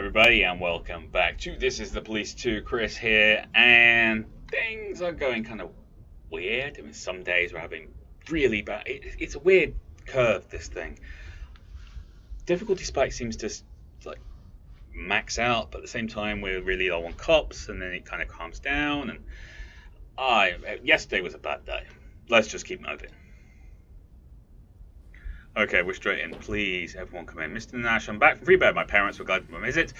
everybody, and welcome back to This is the Police 2. Chris here, and things are going kind of weird. I mean, some days we're having really bad. It's a weird curve, this thing. Difficulty spike seems to like max out, but at the same time we're really low on cops, and then it kind of calms down. And yesterday was a bad day. Let's just keep moving. Okay, we're straight in. Please, everyone come in. Mr. Nash, I'm back from Freebird. My parents were glad for my visit.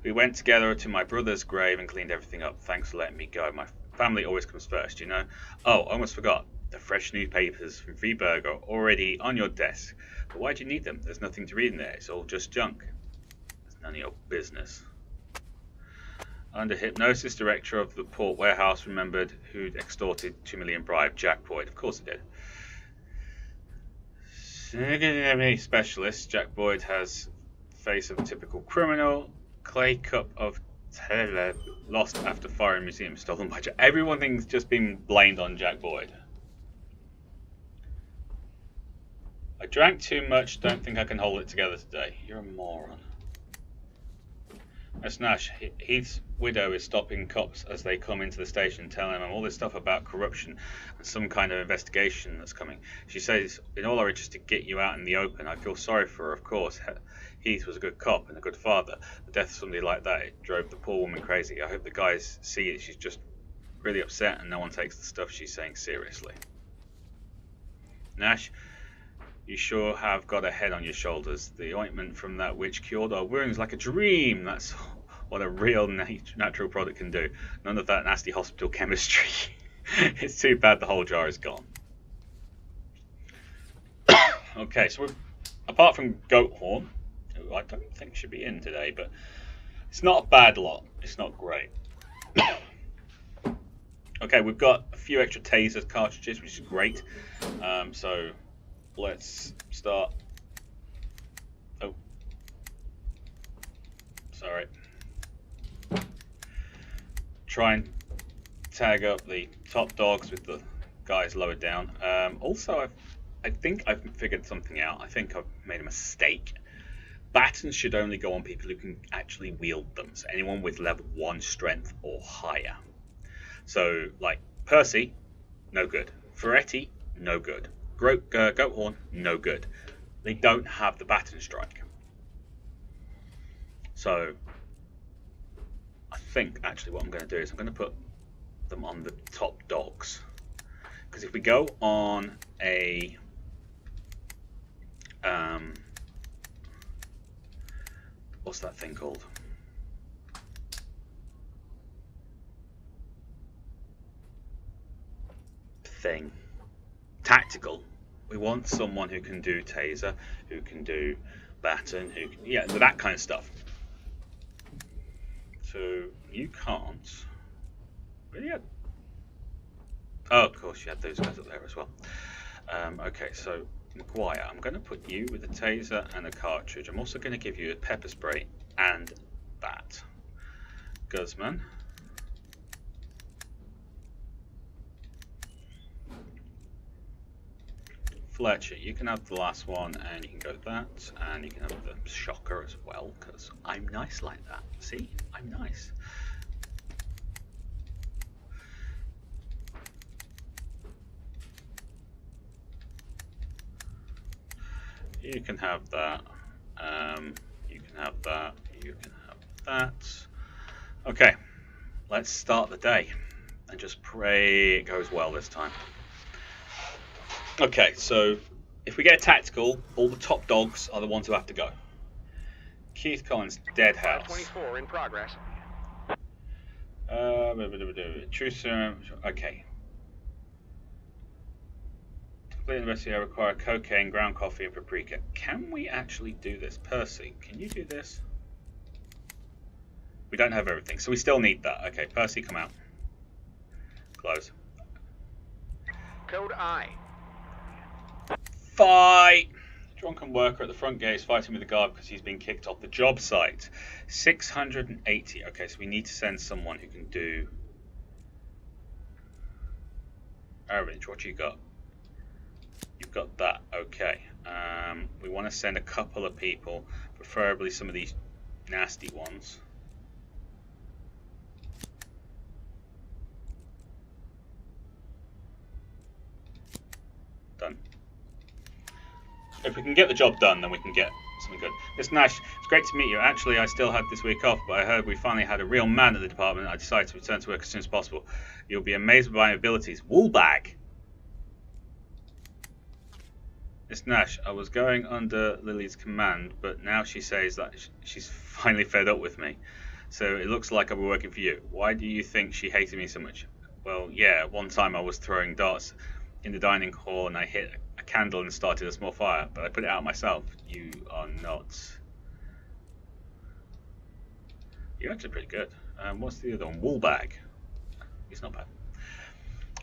We went together to my brother's grave and cleaned everything up. Thanks for letting me go. My family always comes first, you know. Oh, I almost forgot. The fresh newspapers from Freeburg are already on your desk. But why do you need them? There's nothing to read in there. It's all just junk. It's none of your business. Under hypnosis, director of the port warehouse remembered who'd extorted $2 million bribe. Jack Boyd. Of course he did. Specialist, Jack Boyd has face of a typical criminal. Clay cup of terror lost after foreign museum stolen by Jack. Everything's just been blamed on Jack Boyd. I drank too much, don't think I can hold it together today. You're a moron. Miss Nash, Heath's widow is stopping cops as they come into the station, telling them all this stuff about corruption and some kind of investigation that's coming. She says, in all our interest to get you out in the open. I feel sorry for her, of course. Heath was a good cop and a good father. The death of somebody like that, it drove the poor woman crazy. I hope the guys see it. She's just really upset and no one takes the stuff she's saying seriously. Nash, you sure have got a head on your shoulders. The ointment from that witch cured our wounds like a dream. That's what a real natural product can do. None of that nasty hospital chemistry. It's too bad the whole jar is gone. Okay, so apart from goat horn, who I don't think should be in today, but it's not a bad lot. It's not great. Okay, we've got a few extra taser cartridges, which is great. So let's start. Oh, sorry. Try and tag up the top dogs with the guys lower down. Also, I think I've figured something out. I think I've made a mistake. Batons should only go on people who can actually wield them. So anyone with level 1 strength or higher. So, like Percy, no good. Ferretti, no good. Goathorn, no good. They don't have the baton strike. So I think actually what I'm going to do is I'm going to put them on the top dogs, because if we go on a what's that thing called? Tactical. We want someone who can do taser, who can do baton, who can, yeah, that kind of stuff. So you can't. Really? Oh, of course you had those guys up there as well. Okay, so McGuire, I'm going to put you with a taser and a cartridge. I'm also going to give you a pepper spray and that. Guzman. Fletcher, you can have the last one, and you can go that, and you can have the shocker as well, because I'm nice like that. See? I'm nice. You can have that. You can have that. You can have that. Okay, let's start the day, and just pray it goes well this time. Okay, so if we get tactical, all the top dogs are the ones who have to go. Keith Collins, Dead House. 24 in progress. True serum. Okay. To complete the investigation, I require cocaine, ground coffee, and paprika. Can we actually do this? Percy, can you do this? We don't have everything, so we still need that. Okay, Percy, come out. Close. Code I. Fight! Drunken worker at the front gate is fighting with the guard because he's been kicked off the job site. 680. Okay, so we need to send someone who can do... Orange, what you got? You've got that. Okay. We want to send a couple of people, preferably some of these nasty ones. Done. If we can get the job done, then we can get something good. Miss Nash, it's great to meet you. Actually, I still had this week off, but I heard we finally had a real man at the department. I decided to return to work as soon as possible. You'll be amazed by my abilities. Woolbag! Miss Nash, I was going under Lily's command, but now she says that she's finally fed up with me. So it looks like I'll be working for you. Why do you think she hated me so much? Well, yeah, one time I was throwing darts in the dining hall and I hit a candle and started a small fire, but I put it out myself. You are not. You're actually pretty good. What's the other one? Woolbag. It's not bad.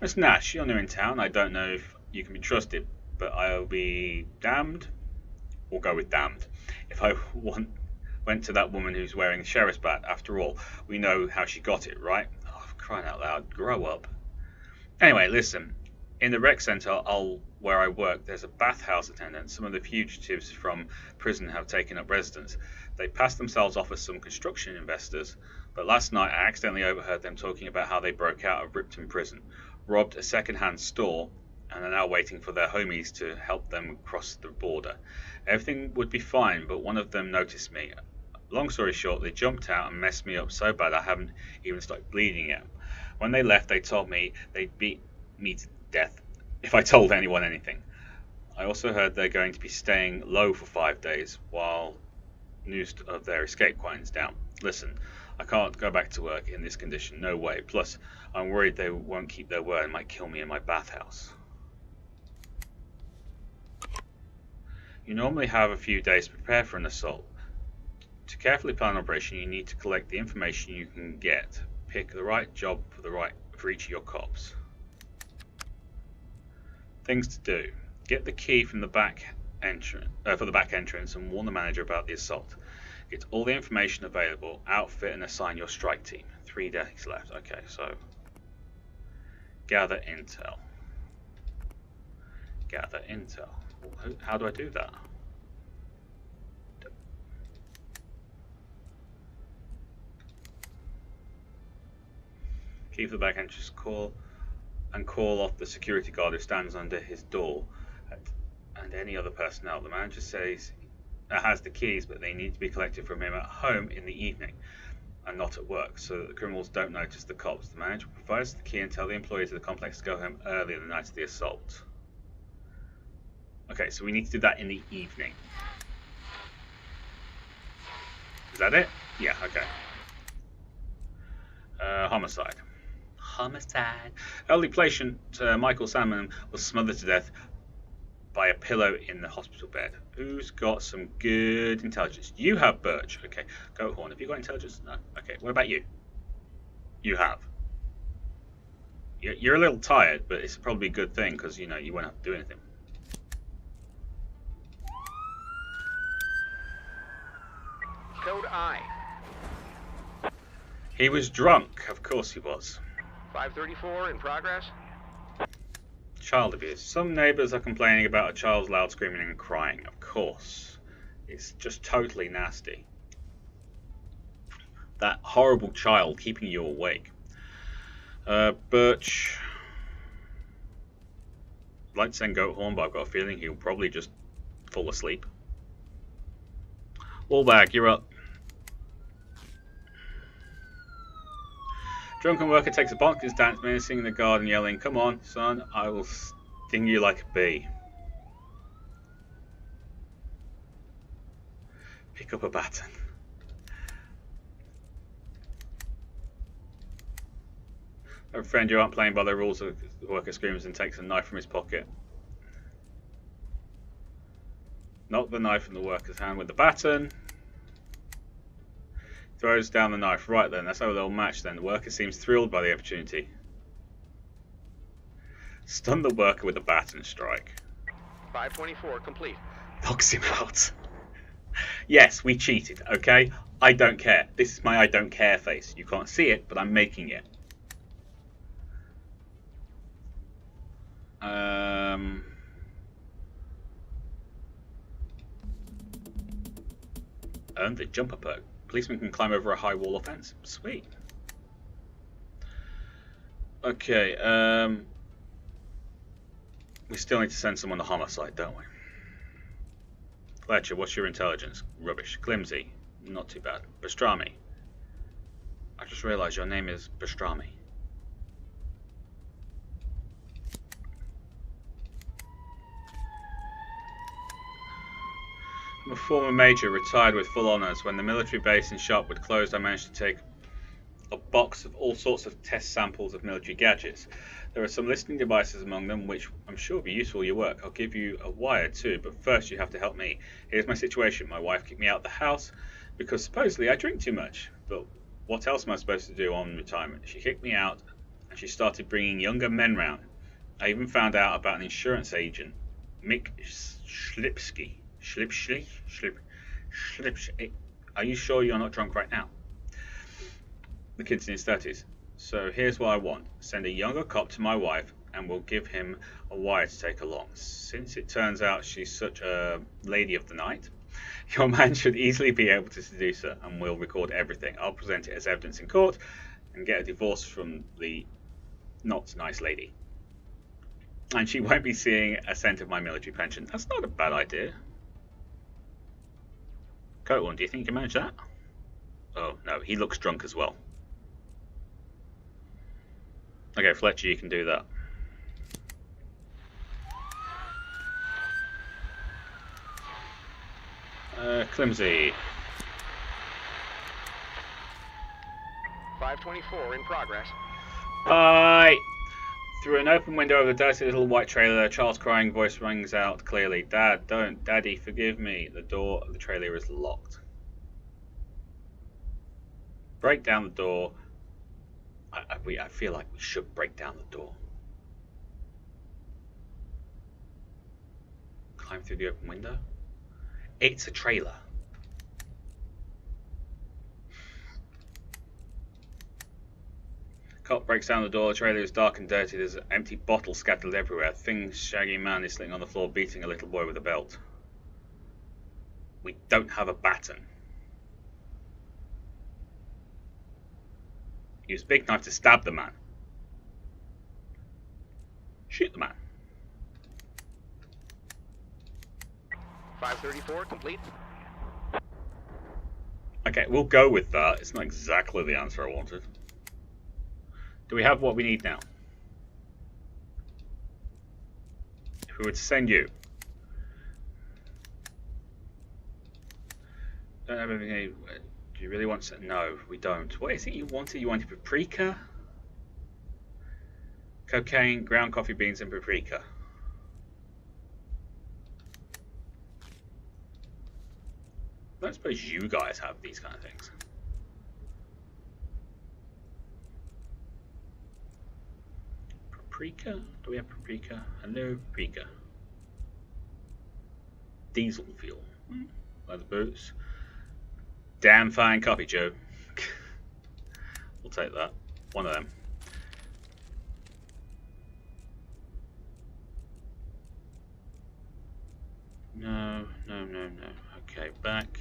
Miss Nash, you're new in town. I don't know if you can be trusted, but I'll be damned. We'll go with damned. If I went to that woman who's wearing the sheriff's bat. After all, we know how she got it, right? Oh, crying out loud, grow up. Anyway, listen. In the rec centre where I work, there's a bathhouse attendant. Some of the fugitives from prison have taken up residence. They passed themselves off as some construction investors, but last night I accidentally overheard them talking about how they broke out of Ripton prison, robbed a second-hand store, and are now waiting for their homies to help them cross the border. Everything would be fine, but one of them noticed me. Long story short, they jumped out and messed me up so bad I haven't even started bleeding yet. When they left, they told me they'd beat me to death if I told anyone anything. I also heard they're going to be staying low for 5 days while news of their escape quietens down. Listen, I can't go back to work in this condition, no way. Plus, I'm worried they won't keep their word and might kill me in my bathhouse. You normally have a few days to prepare for an assault. To carefully plan an operation, you need to collect the information you can get. Pick the right job for each of your cops. Things to do: get the key from the back entrance and warn the manager about the assault. Get all the information available, outfit and assign your strike team. 3 days left. Okay, so gather intel. Gather intel. How do I do that? Key for the back entrance, call off the security guard who stands under his door and any other personnel. The manager says has the keys, but they need to be collected from him at home in the evening and not at work, so that the criminals don't notice the cops. The manager provides the key and tell the employees of the complex to go home early the night of the assault. Okay, so we need to do that in the evening. Is that it? Yeah, okay. Homicide. Elderly patient Michael Salmon was smothered to death by a pillow in the hospital bed. Who's got some good intelligence? You have, Birch. Okay. Goathorn, have you got intelligence? No. Okay. What about you? You have. You're a little tired, but it's probably a good thing because you won't have to do anything. Code I. He was drunk. Of course he was. 534 in progress. Child abuse. Some neighbours are complaining about a child's loud screaming and crying. Of course. It's just totally nasty. That horrible child keeping you awake. Birch. I'd like to send Goathorn, but I've got a feeling he'll probably just fall asleep. Wallbag, you're up. Drunken worker takes a bonkers dance, menacing the guard and yelling, "Come on, son, I will sting you like a bee." Pick up a baton. A friend, you aren't playing by the rules. The worker screams and takes a knife from his pocket. Knock the knife from the worker's hand with the baton. Throws down the knife. Right then, let's have a little match then. The worker seems thrilled by the opportunity. Stun the worker with a baton strike. 524 complete. Knocks him out. Yes, we cheated, okay? I don't care. This is my I don't care face. You can't see it, but I'm making it. Earn the jumper perk. Policemen can climb over a high wall or fence. Sweet. Okay, we still need to send someone to homicide, don't we? Fletcher, what's your intelligence? Rubbish. Glimsy, not too bad. Pastrami. I just realised your name is Pastrami. I'm a former major, retired with full honours. When the military base in Sharpwood closed, I managed to take a box of all sorts of test samples of military gadgets. There are some listening devices among them, which I'm sure will be useful in your work. I'll give you a wire too, but first you have to help me. Here's my situation. My wife kicked me out of the house because supposedly I drink too much. But what else am I supposed to do on retirement? She kicked me out and she started bringing younger men round. I even found out about an insurance agent, Mick Schlipsky. Are you sure you're not drunk right now? The kid's in his 30s. So here's what I want. Send a younger cop to my wife and we'll give him a wire to take along. Since it turns out she's such a lady of the night, your man should easily be able to seduce her and we'll record everything. I'll present it as evidence in court and get a divorce from the not nice lady. And she won't be seeing a cent of my military pension. That's not a bad idea. Coatwan, do you think you can manage that? Oh, no, he looks drunk as well. Okay, Fletcher, you can do that. Climsy. 524 in progress. Bye! Through an open window of the dirty little white trailer, a child's crying voice rings out clearly. Dad, don't. Daddy, forgive me. The door of the trailer is locked. Break down the door. I feel like we should break down the door. Climb through the open window. It's a trailer. Cop breaks down the door. The trailer is dark and dirty. There's an empty bottle scattered everywhere. A thin, shaggy man is sitting on the floor beating a little boy with a belt. We don't have a baton. Use a big knife to stab the man. Shoot the man. 534 complete. Okay, we'll go with that. It's not exactly the answer I wanted. Do we have what we need now? If we were to send you. Don't have anything. Do you really want to? No, we don't. What is it you wanted? You wanted paprika? Cocaine, ground coffee beans, and paprika. I don't suppose you guys have these kind of things. Paprika? Do we have paprika? Hello, paprika. Diesel fuel. Leather boots. Damn fine copy, Joe. We'll take that. One of them. No. Okay, back.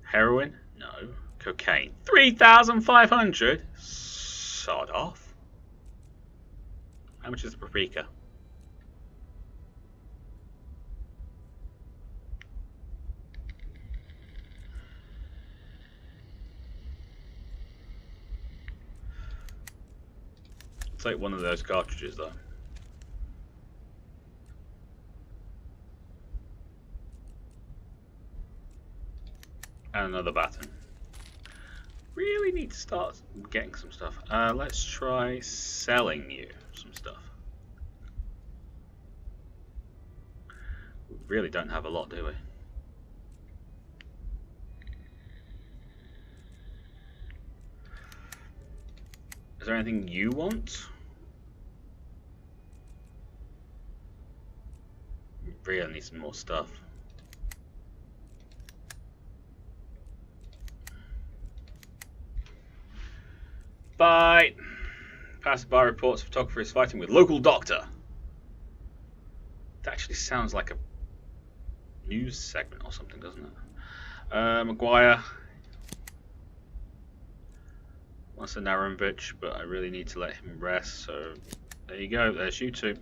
Heroin? No. Cocaine. 3,500? Sod off. How much is the paprika? I'll take one of those cartridges though. And another baton. Really need to start getting some stuff. Let's try selling you some stuff. We really don't have a lot, do we? Is there anything you want? We really need some more stuff. Bye. Passerby reports photographer is fighting with local doctor. That actually sounds like a news segment or something, doesn't it? Maguire wants a Narambich, but I really need to let him rest, so there you go, there's you two.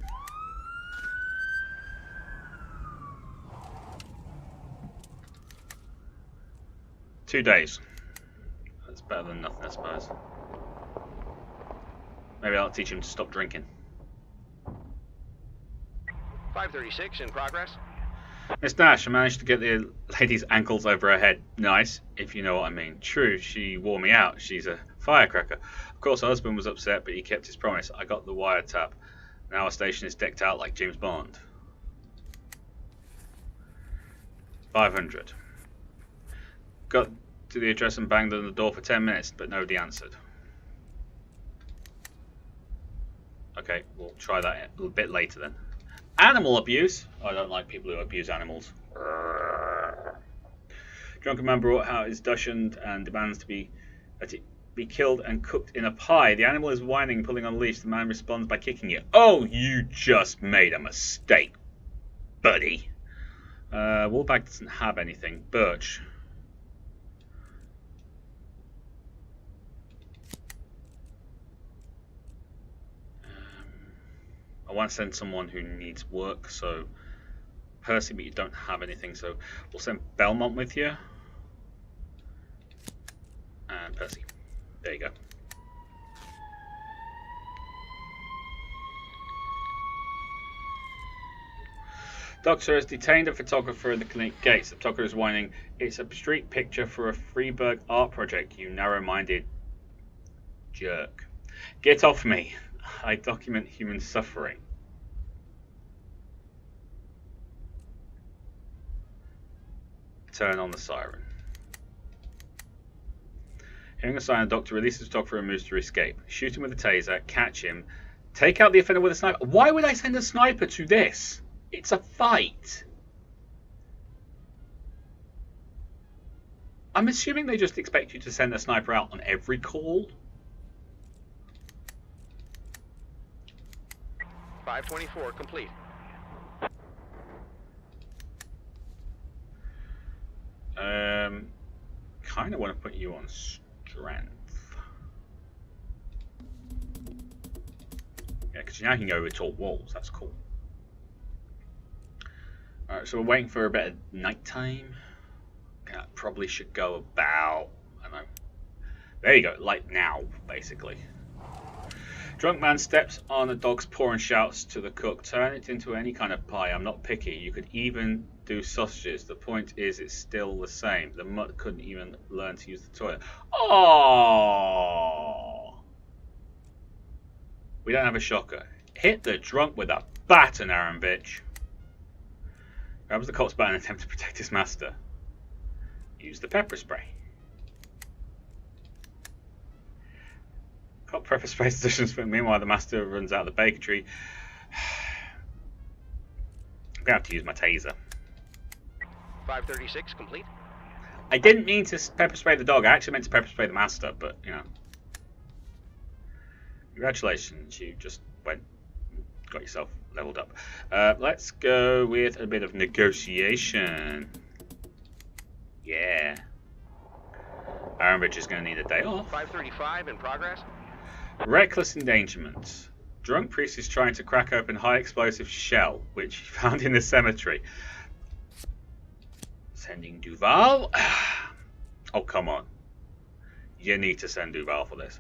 Two days. That's better than nothing, I suppose. Maybe I'll teach him to stop drinking. 536 in progress. Miss Nash, I managed to get the lady's ankles over her head. Nice, if you know what I mean. True, she wore me out. She's a firecracker. Of course, her husband was upset, but he kept his promise. I got the wiretap. Now our station is decked out like James Bond. 500. Got to the address and banged on the door for 10 minutes, but nobody answered. Okay, we'll try that a little bit later then. Animal abuse. I don't like people who abuse animals. Drunken man brought out his dachshund and demands that it be killed and cooked in a pie. The animal is whining, pulling on a leash. The man responds by kicking it. Oh, you just made a mistake, buddy. Wallbag doesn't have anything. Birch. I want to send someone who needs work, so Percy, but you don't have anything, so we'll send Belmont with you. And Percy. There you go. Doctor has detained a photographer in the clinic gates. The photographer is whining. It's a street picture for a Freeburg art project, you narrow-minded jerk. Get off me. I document human suffering. Turn on the siren. Hearing a siren, the doctor releases the photographer and moves to escape. Shoot him with a taser, catch him, take out the offender with a sniper. Why would I send a sniper to this? It's a fight. I'm assuming they just expect you to send a sniper out on every call. 524 complete. Kind of want to put you on strength. Yeah, because now you can go with tall walls. That's cool. Alright, so we're waiting for a bit of nighttime. That probably should go about, I don't know. There you go, like now, basically. Drunk man steps on a dog's paw and shouts to the cook, turn it into any kind of pie. I'm not picky. You could even do sausages. The point is, it's still the same. The mutt couldn't even learn to use the toilet. Oh, we don't have a shocker. Hit the drunk with a baton, Aaron bitch. Grabs the cop's bat in an attempt to protect his master. Use the pepper spray. Cop pepper sprays the dishes, but meanwhile the master runs out of the bakery. I'm gonna have to use my taser. 536 complete. I didn't mean to pepper spray the dog. I actually meant to pepper spray the master, but you know. Congratulations, you just got yourself leveled up. Let's go with a bit of negotiation. Yeah. Aaron Rich is going to need a day off. 535 in progress. Reckless endangerment. Drunk priest is trying to crack open high explosive shell, which he found in the cemetery. Sending Duval? Oh, come on. You need to send Duval for this.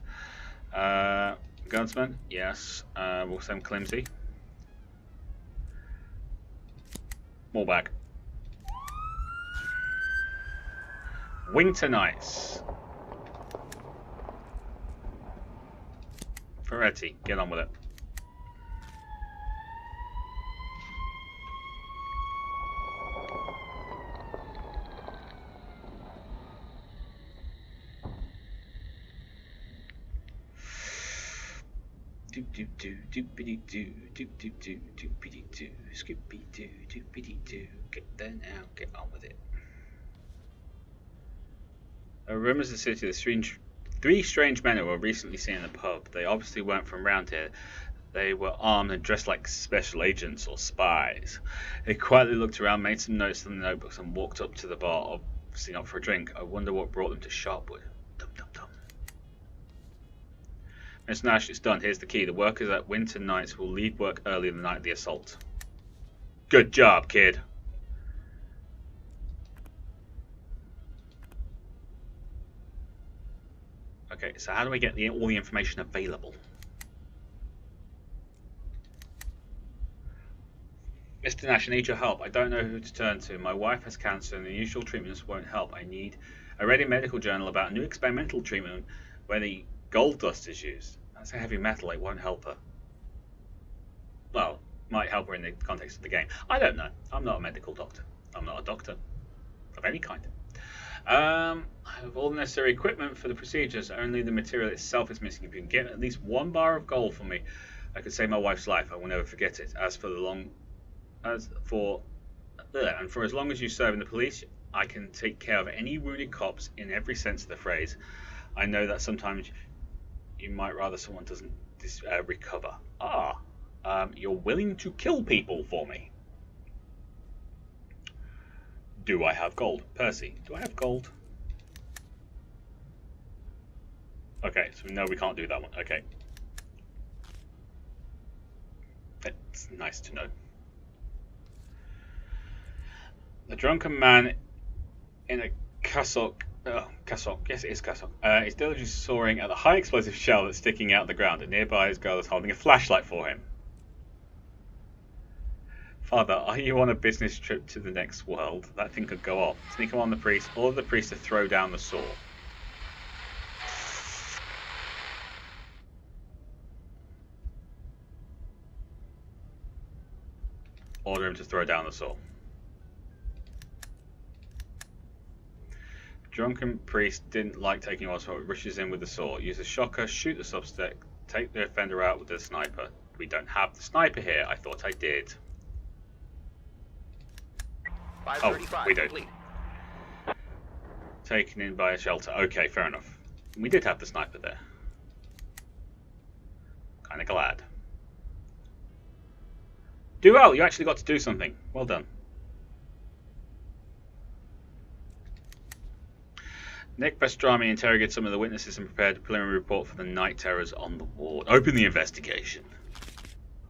Gunsman? Yes. We'll send Climsy. More back. Winter Nights. Ferretti, get on with it. Do do do doopity do do do do doopity do scoopy do doopity do. Get there now, get on with it. Rumours in the city, three strange men who were recently seen in the pub. They obviously weren't from round here. They were armed and dressed like special agents or spies. They quietly looked around, made some notes on the notebooks, and walked up to the bar, obviously not for a drink. I wonder what brought them to Sharpwood. Dum dum dum. Miss Nash, it's done. Here's the key. The workers at Winter Nights will leave work early the night of the assault. Good job, kid. Okay, so how do we get all the information available? Mr. Nash, I need your help. I don't know who to turn to. My wife has cancer and the usual treatments won't help. I read a medical journal about a new experimental treatment where the gold dust is used. That's a heavy metal, it won't help her. Well, might help her in the context of the game. I don't know. I'm not a medical doctor. I'm not a doctor of any kind. I have all the necessary equipment for the procedures. Only the material itself is missing. If you can get at least 1 bar of gold for me, I could save my wife's life. I will never forget it. And for as long as you serve in the police, I can take care of any wounded cops in every sense of the phrase. I know that sometimes you might rather someone doesn't recover. You're willing to kill people for me. Do I have gold? Percy, do I have gold? Okay, so we know we can't do that one. Okay. That's nice to know. The drunken man in a cassock, yes it is cassock, is diligently soaring at the high explosive shell that's sticking out of the ground, and nearby his girl is holding a flashlight for him. Father, are you on a business trip to the next world? That thing could go off. Sneak on the priest, order the priest to throw down the saw. Order him to throw down the saw. Drunken priest didn't like taking orders, so it rushes in with the saw. Use a shocker, shoot the suspect, take the offender out with the sniper. We don't have the sniper here. I thought I did. Oh, we do. Complete. Taken in by a shelter. Okay, fair enough. We did have the sniper there. Kind of glad. Do well. You actually got to do something. Well done. Nick Pastrami interrogated some of the witnesses and prepared a preliminary report for the night terrors on the ward. Open the investigation.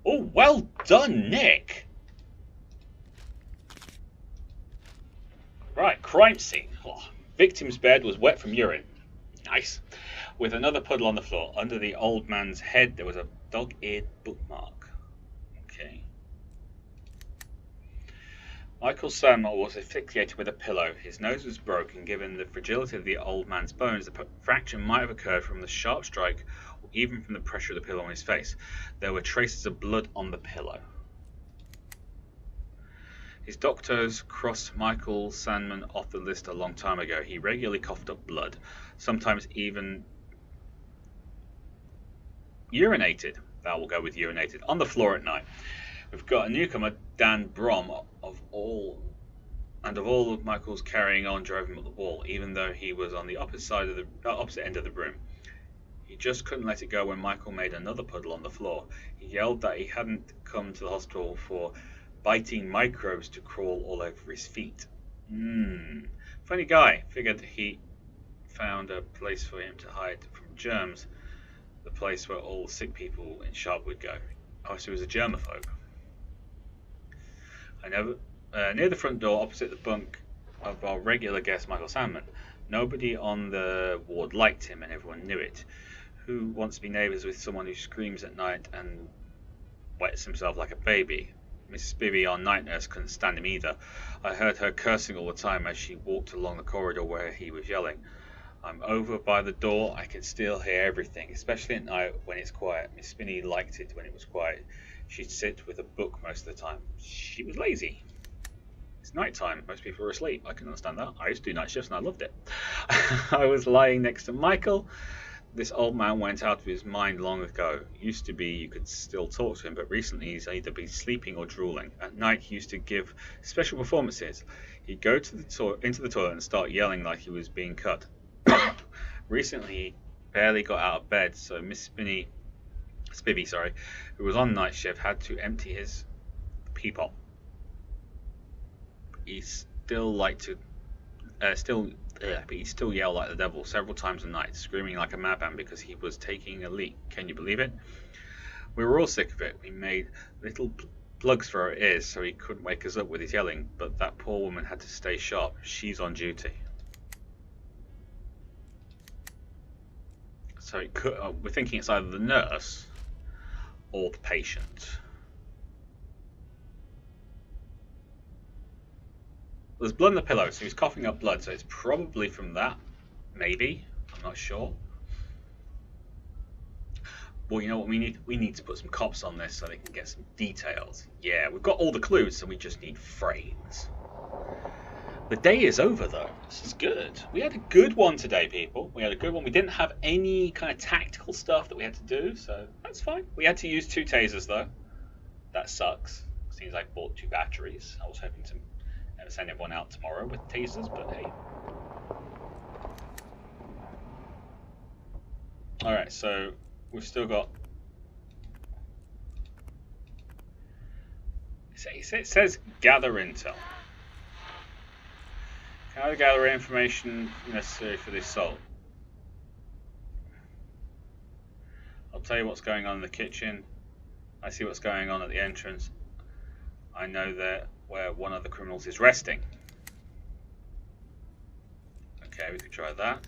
Oh, well done, Nick! Right, crime scene. Oh, victim's bed was wet from urine. Nice. With another puddle on the floor. Under the old man's head there was a dog-eared bookmark. Okay. Michael Sandmore was asphyxiated with a pillow. His nose was broken. Given the fragility of the old man's bones, the fracture might have occurred from the sharp strike or even from the pressure of the pillow on his face. There were traces of blood on the pillow. His doctors crossed Michael Sandman off the list a long time ago. He regularly coughed up blood, sometimes even urinated. That will go with urinated. On the floor at night. We've got a newcomer, Dan Brom, of all of Michael's carrying on drove him up the wall, even though he was on the opposite end of the room. He just couldn't let it go when Michael made another puddle on the floor. He yelled that he hadn't come to the hospital for biting microbes to crawl all over his feet. Funny guy. Figured he found a place for him to hide from germs, the place where all sick people in Sharpwood go. Oh, so he was a germaphobe. Near the front door, opposite the bunk of our regular guest, Michael Sandman. Nobody on the ward liked him, and everyone knew it. Who wants to be neighbours with someone who screams at night and wets himself like a baby? Mrs. Bibby, our night nurse, couldn't stand him either. I heard her cursing all the time as she walked along the corridor where he was yelling. I'm over by the door. I can still hear everything, especially at night when it's quiet. Miss Spinney liked it when it was quiet. She'd sit with a book most of the time. She was lazy. It's night time. Most people are asleep. I can understand that. I used to do night shifts and I loved it. I was lying next to Michael. This old man went out of his mind long ago. Used to be you could still talk to him, but recently he's either been sleeping or drooling. At night he used to give special performances. He'd go to into the toilet and start yelling like he was being cut. Recently he barely got out of bed, so Miss Spinney Spivvy, sorry, who was on night shift, had to empty his pee pot. He still liked to, but he still yelled like the devil several times a night, screaming like a madman because he was taking a leak. Can you believe it? We were all sick of it. We made little plugs for our ears so he couldn't wake us up with his yelling, but that poor woman had to stay sharp. She's on duty. So it could, we're thinking it's either the nurse or the patient. There's blood in the pillow, so he's coughing up blood, so it's probably from that. Maybe. I'm not sure. Well, you know what we need? We need to put some cops on this so they can get some details. Yeah, we've got all the clues, so we just need frames. The day is over, though. This is good. We had a good one today, people. We had a good one. We didn't have any kind of tactical stuff that we had to do, so that's fine. We had to use 2 tasers, though. That sucks. Seems like I bought 2 batteries. I was hoping to send everyone out tomorrow with tasers, but hey. Alright, so we've still got... It says gather intel. Can I gather information necessary for this assault? I'll tell you what's going on in the kitchen. I see what's going on at the entrance. I know that where one of the criminals is resting. Okay, we could try that.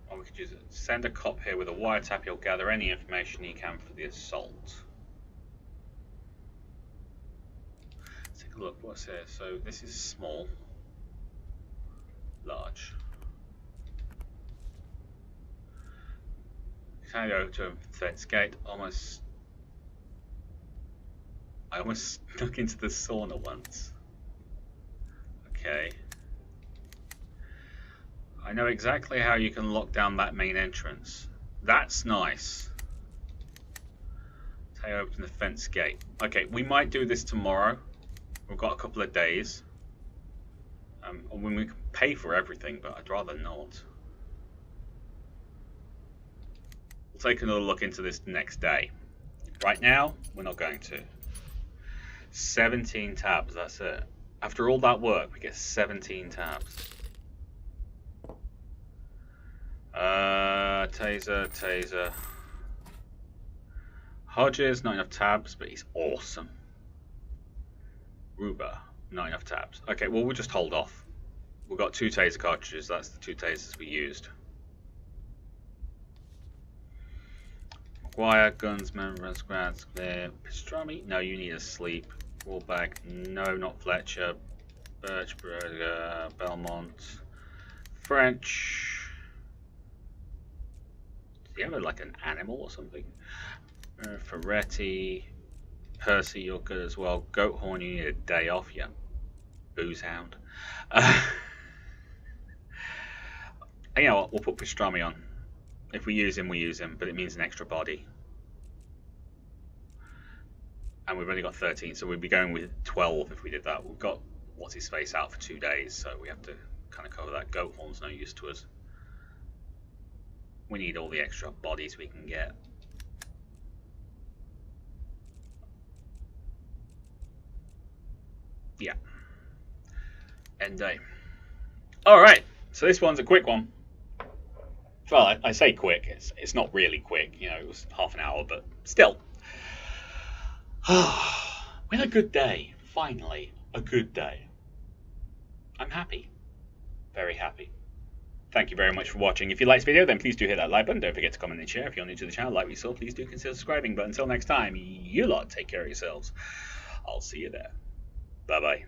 Or we could use it. Send a cop here with a wiretap. He'll gather any information he can for the assault. Let's take a look. What's here? So this is small, large. Can I go to a fence gate? I almost snuck into the sauna once. Okay. I know exactly how you can lock down that main entrance. That's nice. That's how you open the fence gate. Okay, we might do this tomorrow. We've got a couple of days. When we can pay for everything, but I'd rather not. We'll take another look into this next day. Right now, we're not going to. 17 tabs, that's it. After all that work, we get 17 tabs. Taser. Hodges, not enough tabs, but he's awesome. Ruber, not enough tabs. Okay, well, we'll just hold off. We've got 2 taser cartridges, that's the 2 tasers we used. McGuire, guns, members, squads, clear. Pastrami, no, you need a sleep. Wallbag, no, not Fletcher. Birchburger, Belmont. French. Do you have like an animal or something? Ferretti. Percy, you're good as well. Goathorn, you need a day off, yeah. Booze hound. You know what, we'll put Pastrami on. If we use him, we use him, but it means an extra body. And we've only got 13, so we'd be going with 12 if we did that. We've got what's his face out for 2 days, so we have to kind of cover that. Goathorn's no use to us. We need all the extra bodies we can get. Yeah. End day. Alright, so this one's a quick one. Well, I say quick, it's not really quick, you know, it was half an hour, but still. We had a good day, finally, a good day. I'm happy, very happy. Thank you very much for watching. If you liked this video, then please do hit that like button. Don't forget to comment and share. If you're new to the channel, like we saw, please do consider subscribing. But until next time, you lot take care of yourselves. I'll see you there. Bye-bye.